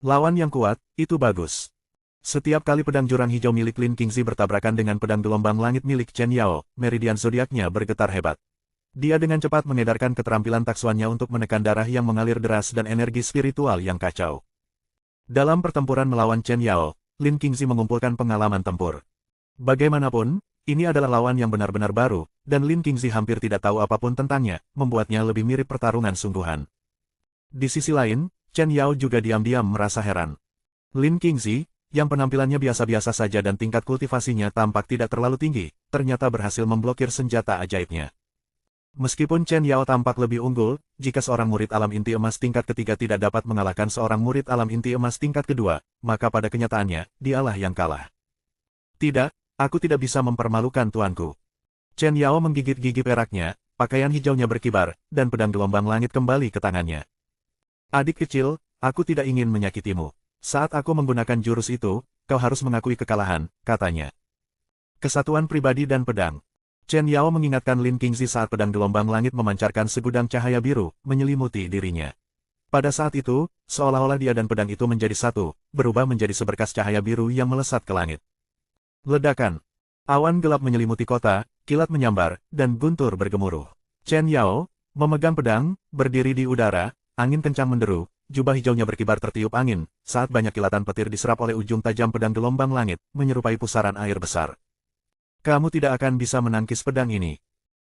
Lawan yang kuat, itu bagus. Setiap kali pedang jurang hijau milik Lin Qingzi bertabrakan dengan pedang gelombang langit milik Chen Yao, meridian zodiaknya bergetar hebat. Dia dengan cepat mengedarkan keterampilan taksuannya untuk menekan darah yang mengalir deras dan energi spiritual yang kacau. Dalam pertempuran melawan Chen Yao, Lin Qingzi mengumpulkan pengalaman tempur. Bagaimanapun, ini adalah lawan yang benar-benar baru, dan Lin Qingzi hampir tidak tahu apapun tentangnya, membuatnya lebih mirip pertarungan sungguhan. Di sisi lain, Chen Yao juga diam-diam merasa heran. Lin Qingzi, yang penampilannya biasa-biasa saja dan tingkat kultivasinya tampak tidak terlalu tinggi, ternyata berhasil memblokir senjata ajaibnya. Meskipun Chen Yao tampak lebih unggul, jika seorang murid alam inti emas tingkat ketiga tidak dapat mengalahkan seorang murid alam inti emas tingkat kedua, maka pada kenyataannya, dialah yang kalah. Tidak, aku tidak bisa mempermalukan tuanku. Chen Yao menggigit gigi peraknya, pakaian hijaunya berkibar, dan pedang gelombang langit kembali ke tangannya. Adik kecil, aku tidak ingin menyakitimu. Saat aku menggunakan jurus itu, kau harus mengakui kekalahan, katanya. Kesatuan pribadi dan pedang. Chen Yao mengingatkan Lin Qingzi saat pedang gelombang langit memancarkan segudang cahaya biru, menyelimuti dirinya. Pada saat itu, seolah-olah dia dan pedang itu menjadi satu, berubah menjadi seberkas cahaya biru yang melesat ke langit. Ledakan. Awan gelap menyelimuti kota, kilat menyambar, dan guntur bergemuruh. Chen Yao, memegang pedang, berdiri di udara, angin kencang menderu, jubah hijaunya berkibar tertiup angin, saat banyak kilatan petir diserap oleh ujung tajam pedang gelombang langit, menyerupai pusaran air besar. Kamu tidak akan bisa menangkis pedang ini.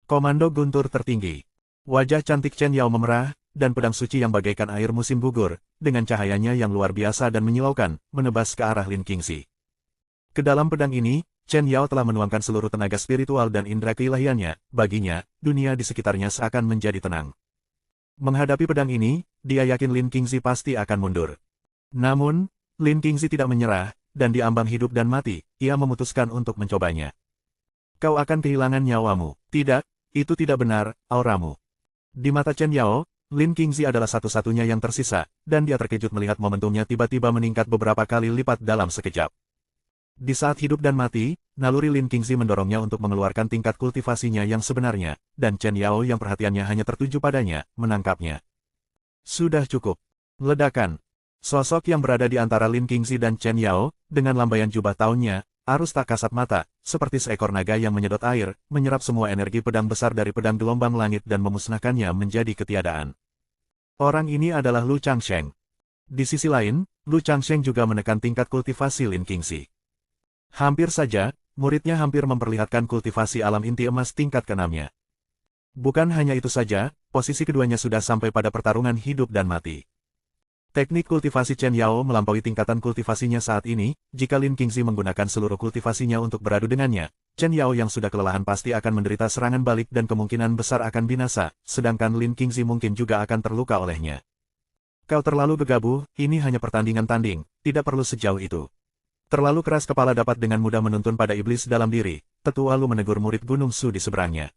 Komando guntur tertinggi. Wajah cantik Chen Yao memerah, dan pedang suci yang bagaikan air musim gugur, dengan cahayanya yang luar biasa dan menyilaukan, menebas ke arah Lin Qingzi. Ke dalam pedang ini, Chen Yao telah menuangkan seluruh tenaga spiritual dan indera keilahiannya, baginya, dunia di sekitarnya seakan menjadi tenang. Menghadapi pedang ini, dia yakin Lin Qingzi pasti akan mundur. Namun, Lin Qingzi tidak menyerah, dan di ambang hidup dan mati, ia memutuskan untuk mencobanya. Kau akan kehilangan nyawamu. Tidak, itu tidak benar, auramu. Di mata Chen Yao, Lin Qingzi adalah satu-satunya yang tersisa, dan dia terkejut melihat momentumnya tiba-tiba meningkat beberapa kali lipat dalam sekejap. Di saat hidup dan mati, naluri Lin Qingzi mendorongnya untuk mengeluarkan tingkat kultivasinya yang sebenarnya, dan Chen Yao yang perhatiannya hanya tertuju padanya, menangkapnya. Sudah cukup. Ledakan. Sosok yang berada di antara Lin Qingzi dan Chen Yao, dengan lambaian jubah tahunnya, arus tak kasat mata, seperti seekor naga yang menyedot air, menyerap semua energi pedang besar dari pedang gelombang langit dan memusnahkannya menjadi ketiadaan. Orang ini adalah Lu Changsheng. Di sisi lain, Lu Changsheng juga menekan tingkat kultivasi Lin Qingzi. Hampir saja, muridnya hampir memperlihatkan kultivasi alam inti emas tingkat ke-6-nya. Bukan hanya itu saja, posisi keduanya sudah sampai pada pertarungan hidup dan mati. Teknik kultivasi Chen Yao melampaui tingkatan kultivasinya saat ini, jika Lin Qingzi menggunakan seluruh kultivasinya untuk beradu dengannya, Chen Yao yang sudah kelelahan pasti akan menderita serangan balik dan kemungkinan besar akan binasa, sedangkan Lin Qingzi mungkin juga akan terluka olehnya. Kau terlalu gegabah, ini hanya pertandingan tanding, tidak perlu sejauh itu. Terlalu keras kepala dapat dengan mudah menuntun pada iblis dalam diri, Tetua Lu menegur murid Gunung Su di seberangnya.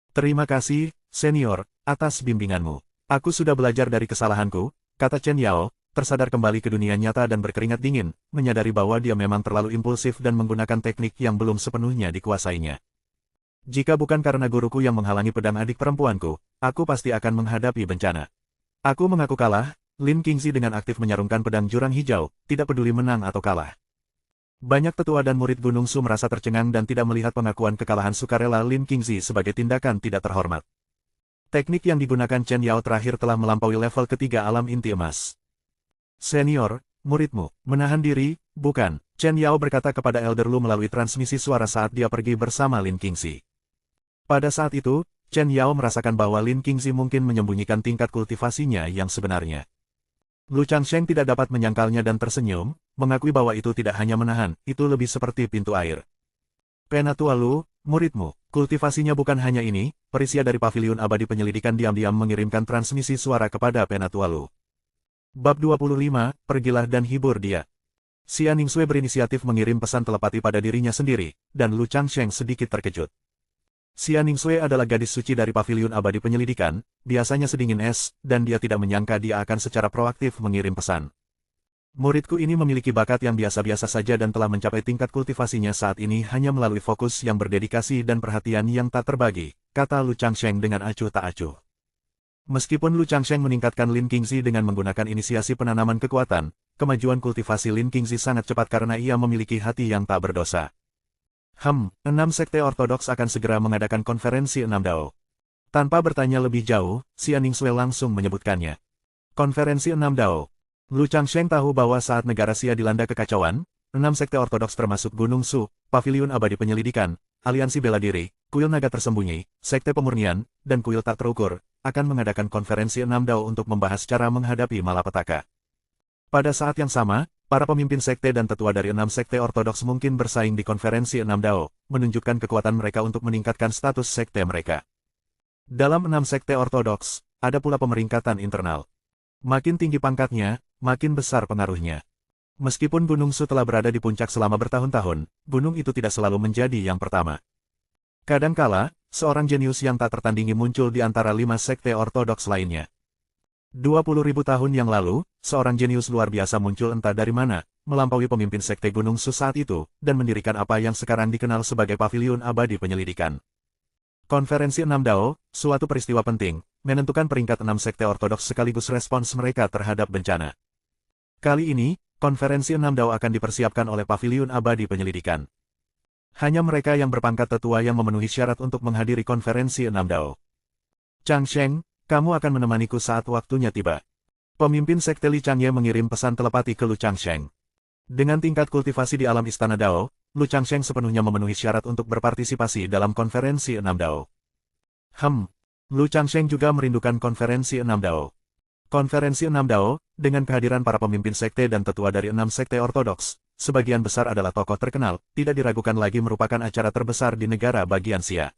Terima kasih, senior, atas bimbinganmu. Aku sudah belajar dari kesalahanku, kata Chen Yao, tersadar kembali ke dunia nyata dan berkeringat dingin, menyadari bahwa dia memang terlalu impulsif dan menggunakan teknik yang belum sepenuhnya dikuasainya. Jika bukan karena guruku yang menghalangi pedang adik perempuanku, aku pasti akan menghadapi bencana. Aku mengaku kalah, Lin Qingzi dengan aktif menyarungkan pedang jurang hijau, tidak peduli menang atau kalah. Banyak tetua dan murid Gunung Su merasa tercengang dan tidak melihat pengakuan kekalahan sukarela Lin Qingzi sebagai tindakan tidak terhormat. Teknik yang digunakan Chen Yao terakhir telah melampaui level ketiga alam inti emas. Senior, muridmu, menahan diri, bukan, Chen Yao berkata kepada Elder Lu melalui transmisi suara saat dia pergi bersama Lin Qingzi. Pada saat itu, Chen Yao merasakan bahwa Lin Qingzi mungkin menyembunyikan tingkat kultivasinya yang sebenarnya. Lu Changsheng tidak dapat menyangkalnya dan tersenyum, mengakui bahwa itu tidak hanya menahan, itu lebih seperti pintu air. Penatua Lu, muridmu, kultivasinya bukan hanya ini, Perisia dari Paviliun Abadi Penyelidikan diam-diam mengirimkan transmisi suara kepada Penatua Lu. Bab 25, pergilah dan hibur dia. Xia Ningsue berinisiatif mengirim pesan telepati pada dirinya sendiri, dan Lu Changsheng sedikit terkejut. Xia Ningsue adalah gadis suci dari Paviliun Abadi Penyelidikan, biasanya sedingin es, dan dia tidak menyangka dia akan secara proaktif mengirim pesan. Muridku ini memiliki bakat yang biasa-biasa saja dan telah mencapai tingkat kultivasinya saat ini hanya melalui fokus yang berdedikasi dan perhatian yang tak terbagi, kata Lu Changsheng dengan acuh tak acuh. Meskipun Lu Changsheng meningkatkan Lin Qingzi dengan menggunakan inisiasi penanaman kekuatan, kemajuan kultivasi Lin Qingzi sangat cepat karena ia memiliki hati yang tak berdosa. 6 sekte ortodoks akan segera mengadakan konferensi 6 Dao. Tanpa bertanya lebih jauh, Xia Ningsue langsung menyebutkannya. Konferensi 6 Dao. Lu Changsheng tahu bahwa saat negara Xia dilanda kekacauan, 6 sekte ortodoks termasuk Gunung Su, Paviliun Abadi Penyelidikan, Aliansi Bela Diri, Kuil Naga Tersembunyi, Sekte Pemurnian, dan Kuil Tak Terukur, akan mengadakan konferensi 6 Dao untuk membahas cara menghadapi malapetaka. Pada saat yang sama, para pemimpin sekte dan tetua dari 6 sekte ortodoks mungkin bersaing di konferensi 6 Dao, menunjukkan kekuatan mereka untuk meningkatkan status sekte mereka. Dalam 6 sekte ortodoks, ada pula pemeringkatan internal. Makin tinggi pangkatnya, makin besar pengaruhnya. Meskipun Gunung Su telah berada di puncak selama bertahun-tahun, gunung itu tidak selalu menjadi yang pertama. Kadangkala, seorang jenius yang tak tertandingi muncul di antara 5 sekte ortodoks lainnya. 20.000 tahun yang lalu, seorang jenius luar biasa muncul entah dari mana, melampaui pemimpin sekte Gunung Su saat itu, dan mendirikan apa yang sekarang dikenal sebagai Paviliun Abadi Penyelidikan. Konferensi 6 Dao, suatu peristiwa penting, menentukan peringkat 6 sekte ortodoks sekaligus respons mereka terhadap bencana. Kali ini, konferensi 6 Dao akan dipersiapkan oleh Paviliun Abadi Penyelidikan. Hanya mereka yang berpangkat tetua yang memenuhi syarat untuk menghadiri konferensi 6 Dao. Chang Sheng, kamu akan menemaniku saat waktunya tiba. Pemimpin sekte Li Changye mengirim pesan telepati ke Lu Changsheng. Dengan tingkat kultivasi di alam istana Dao, Lu Changsheng sepenuhnya memenuhi syarat untuk berpartisipasi dalam konferensi 6 Dao. Lu Changsheng juga merindukan konferensi 6 Dao. Konferensi 6 Dao, dengan kehadiran para pemimpin sekte dan tetua dari 6 sekte ortodoks, sebagian besar adalah tokoh terkenal, tidak diragukan lagi merupakan acara terbesar di negara bagian Xia.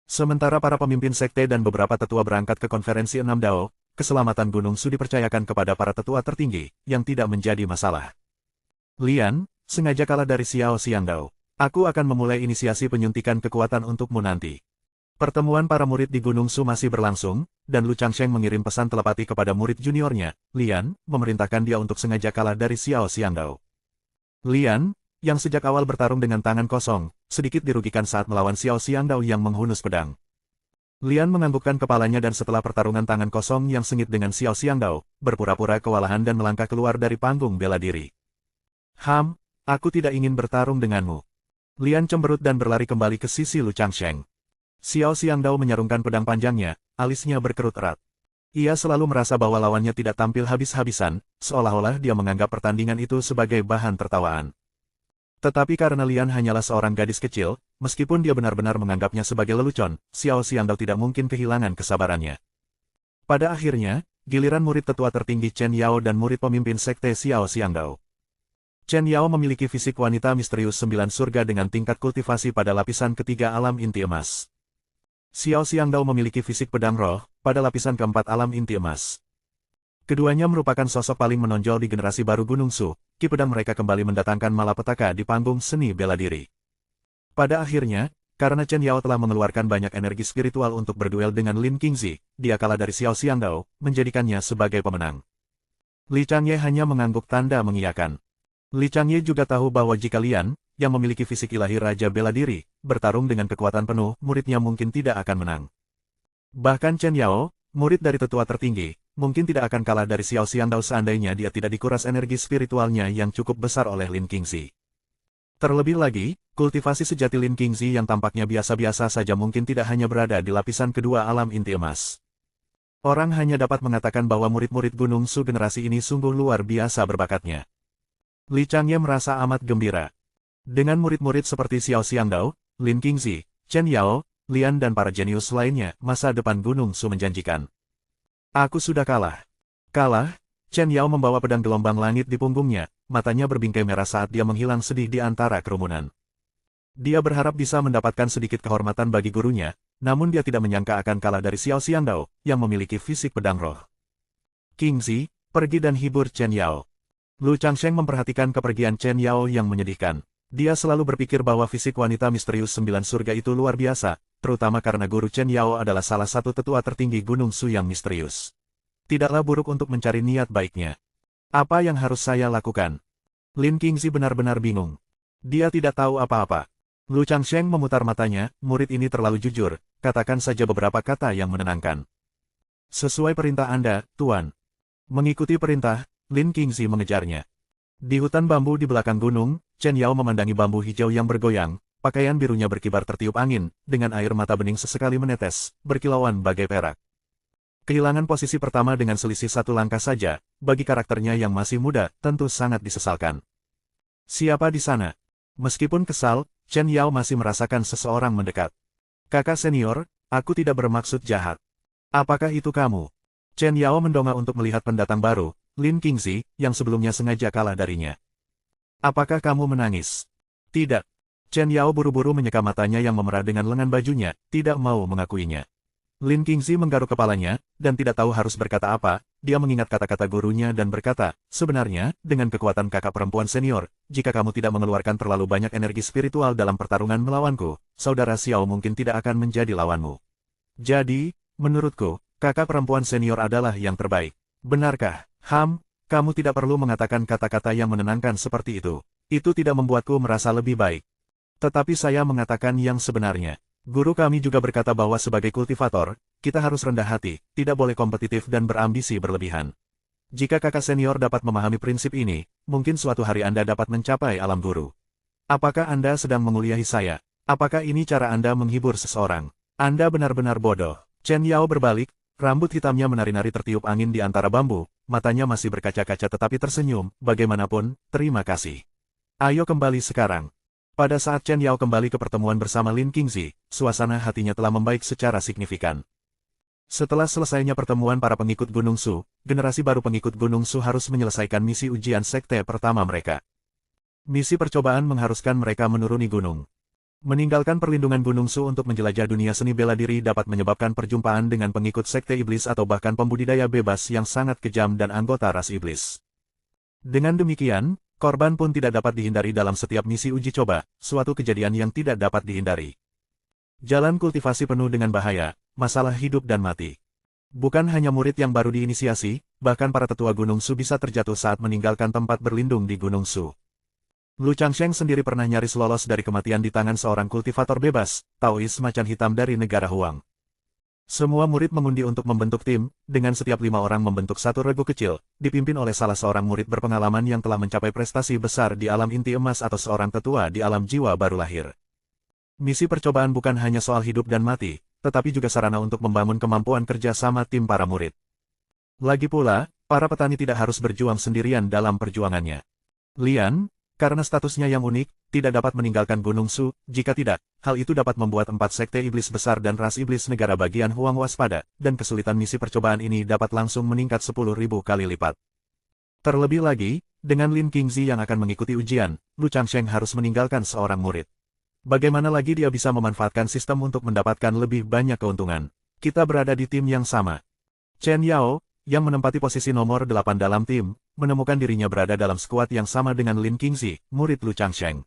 Sementara para pemimpin sekte dan beberapa tetua berangkat ke konferensi 6 Dao, keselamatan Gunung Su dipercayakan kepada para tetua tertinggi, yang tidak menjadi masalah. Lian, sengaja kalah dari Xiao Xiangdao. Aku akan memulai inisiasi penyuntikan kekuatan untukmu nanti. Pertemuan para murid di Gunung Su masih berlangsung, dan Lu Changsheng mengirim pesan telepati kepada murid juniornya, Lian, memerintahkan dia untuk sengaja kalah dari Xiao Xiangdao. Lian, yang sejak awal bertarung dengan tangan kosong, sedikit dirugikan saat melawan Xiao Xiangdao yang menghunus pedang. Lian menganggukkan kepalanya dan setelah pertarungan tangan kosong yang sengit dengan Xiao Xiangdao, berpura-pura kewalahan dan melangkah keluar dari panggung bela diri. Aku tidak ingin bertarung denganmu. Lian cemberut dan berlari kembali ke sisi Lu Changsheng. Xiao Xiangdao menyarungkan pedang panjangnya, alisnya berkerut erat. Ia selalu merasa bahwa lawannya tidak tampil habis-habisan, seolah-olah dia menganggap pertandingan itu sebagai bahan tertawaan. Tetapi karena Lian hanyalah seorang gadis kecil, meskipun dia benar-benar menganggapnya sebagai lelucon, Xiao Xiangdao tidak mungkin kehilangan kesabarannya. Pada akhirnya, giliran murid tetua tertinggi Chen Yao dan murid pemimpin sekte Xiao Xiangdao. Chen Yao memiliki fisik wanita misterius 9 surga dengan tingkat kultivasi pada lapisan ketiga alam inti emas. Xiao Xiangdao memiliki fisik pedang roh, pada lapisan keempat alam inti emas. Keduanya merupakan sosok paling menonjol di generasi baru Gunung Su, ki pedang mereka kembali mendatangkan malapetaka di panggung seni bela diri. Pada akhirnya, karena Chen Yao telah mengeluarkan banyak energi spiritual untuk berduel dengan Lin Qingzi, dia kalah dari Xiao Xiangdao, menjadikannya sebagai pemenang. Li Changye hanya mengangguk tanda mengiyakan. Li Changye juga tahu bahwa jika Lian, yang memiliki fisik ilahi Raja Bela Diri, bertarung dengan kekuatan penuh, muridnya mungkin tidak akan menang. Bahkan Chen Yao, murid dari tetua tertinggi, mungkin tidak akan kalah dari Xiao Xiangdao seandainya dia tidak dikuras energi spiritualnya yang cukup besar oleh Lin Qingzi. Terlebih lagi, kultivasi sejati Lin Qingzi yang tampaknya biasa-biasa saja mungkin tidak hanya berada di lapisan kedua alam inti emas. Orang hanya dapat mengatakan bahwa murid-murid Gunung Su generasi ini sungguh luar biasa berbakatnya. Li Changye merasa amat gembira. Dengan murid-murid seperti Xiao Xiangdao, Lin Qingzi, Chen Yao, Lian dan para jenius lainnya, masa depan Gunung Su menjanjikan. Aku sudah kalah. Kalah, Chen Yao membawa pedang gelombang langit di punggungnya, matanya berbingkai merah saat dia menghilang sedih di antara kerumunan. Dia berharap bisa mendapatkan sedikit kehormatan bagi gurunya, namun dia tidak menyangka akan kalah dari Xiao Xiangdao, yang memiliki fisik pedang roh. Qingzi, pergi dan hibur Chen Yao. Lu Changsheng memperhatikan kepergian Chen Yao yang menyedihkan. Dia selalu berpikir bahwa fisik wanita misterius 9 surga itu luar biasa, terutama karena guru Chen Yao adalah salah satu tetua tertinggi Gunung Su yang misterius. Tidaklah buruk untuk mencari niat baiknya. Apa yang harus saya lakukan? Lin Qingzi benar-benar bingung. Dia tidak tahu apa-apa. Lu Changsheng memutar matanya, murid ini terlalu jujur, katakan saja beberapa kata yang menenangkan. Sesuai perintah Anda, Tuan. Mengikuti perintah, Lin Qingzi mengejarnya. Di hutan bambu di belakang gunung, Chen Yao memandangi bambu hijau yang bergoyang, pakaian birunya berkibar tertiup angin, dengan air mata bening sesekali menetes, berkilauan bagai perak. Kehilangan posisi pertama dengan selisih satu langkah saja, bagi karakternya yang masih muda, tentu sangat disesalkan. Siapa di sana? Meskipun kesal, Chen Yao masih merasakan seseorang mendekat. Kakak senior, aku tidak bermaksud jahat. Apakah itu kamu? Chen Yao mendongak untuk melihat pendatang baru, Lin Qingzi, yang sebelumnya sengaja kalah darinya. Apakah kamu menangis? Tidak. Chen Yao buru-buru menyeka matanya yang memerah dengan lengan bajunya, tidak mau mengakuinya. Lin Qingzi menggaruk kepalanya, dan tidak tahu harus berkata apa, dia mengingat kata-kata gurunya dan berkata, sebenarnya, dengan kekuatan kakak perempuan senior, jika kamu tidak mengeluarkan terlalu banyak energi spiritual dalam pertarungan melawanku, saudara Xiao mungkin tidak akan menjadi lawanmu. Jadi, menurutku, kakak perempuan senior adalah yang terbaik. Benarkah? Kamu tidak perlu mengatakan kata-kata yang menenangkan seperti itu. Itu tidak membuatku merasa lebih baik. Tetapi saya mengatakan yang sebenarnya. Guru kami juga berkata bahwa sebagai kultivator, kita harus rendah hati, tidak boleh kompetitif dan berambisi berlebihan. Jika kakak senior dapat memahami prinsip ini, mungkin suatu hari Anda dapat mencapai alam guru. Apakah Anda sedang menguliahi saya? Apakah ini cara Anda menghibur seseorang? Anda benar-benar bodoh. Chen Yao berbalik, rambut hitamnya menari-nari tertiup angin di antara bambu, matanya masih berkaca-kaca tetapi tersenyum, bagaimanapun, terima kasih. Ayo kembali sekarang. Pada saat Chen Yao kembali ke pertemuan bersama Lin Qingzi, suasana hatinya telah membaik secara signifikan. Setelah selesainya pertemuan para pengikut Gunung Su, generasi baru pengikut Gunung Su harus menyelesaikan misi ujian sekte pertama mereka. Misi percobaan mengharuskan mereka menuruni gunung. Meninggalkan perlindungan Gunung Su untuk menjelajah dunia seni bela diri dapat menyebabkan perjumpaan dengan pengikut sekte iblis atau bahkan pembudidaya bebas yang sangat kejam dan anggota ras iblis. Dengan demikian, korban pun tidak dapat dihindari dalam setiap misi uji coba, suatu kejadian yang tidak dapat dihindari. Jalan kultivasi penuh dengan bahaya, masalah hidup dan mati. Bukan hanya murid yang baru diinisiasi, bahkan para tetua Gunung Su bisa terjatuh saat meninggalkan tempat berlindung di Gunung Su. Lu Changsheng sendiri pernah nyaris lolos dari kematian di tangan seorang kultivator bebas, Taois macan hitam dari negara Huang. Semua murid mengundi untuk membentuk tim, dengan setiap 5 orang membentuk satu regu kecil, dipimpin oleh salah seorang murid berpengalaman yang telah mencapai prestasi besar di alam inti emas atau seorang tetua di alam jiwa baru lahir. Misi percobaan bukan hanya soal hidup dan mati, tetapi juga sarana untuk membangun kemampuan kerja sama tim para murid. Lagi pula, para petani tidak harus berjuang sendirian dalam perjuangannya. Lian, karena statusnya yang unik, tidak dapat meninggalkan Gunung Su, jika tidak, hal itu dapat membuat 4 sekte iblis besar dan ras iblis negara bagian Huang waspada, dan kesulitan misi percobaan ini dapat langsung meningkat 10.000 kali lipat. Terlebih lagi, dengan Lin Qingzi yang akan mengikuti ujian, Lu Changsheng harus meninggalkan seorang murid. Bagaimana lagi dia bisa memanfaatkan sistem untuk mendapatkan lebih banyak keuntungan? Kita berada di tim yang sama. Chen Yao, yang menempati posisi nomor 8 dalam tim, menemukan dirinya berada dalam skuad yang sama dengan Lin Qingzi, murid Lu Changsheng.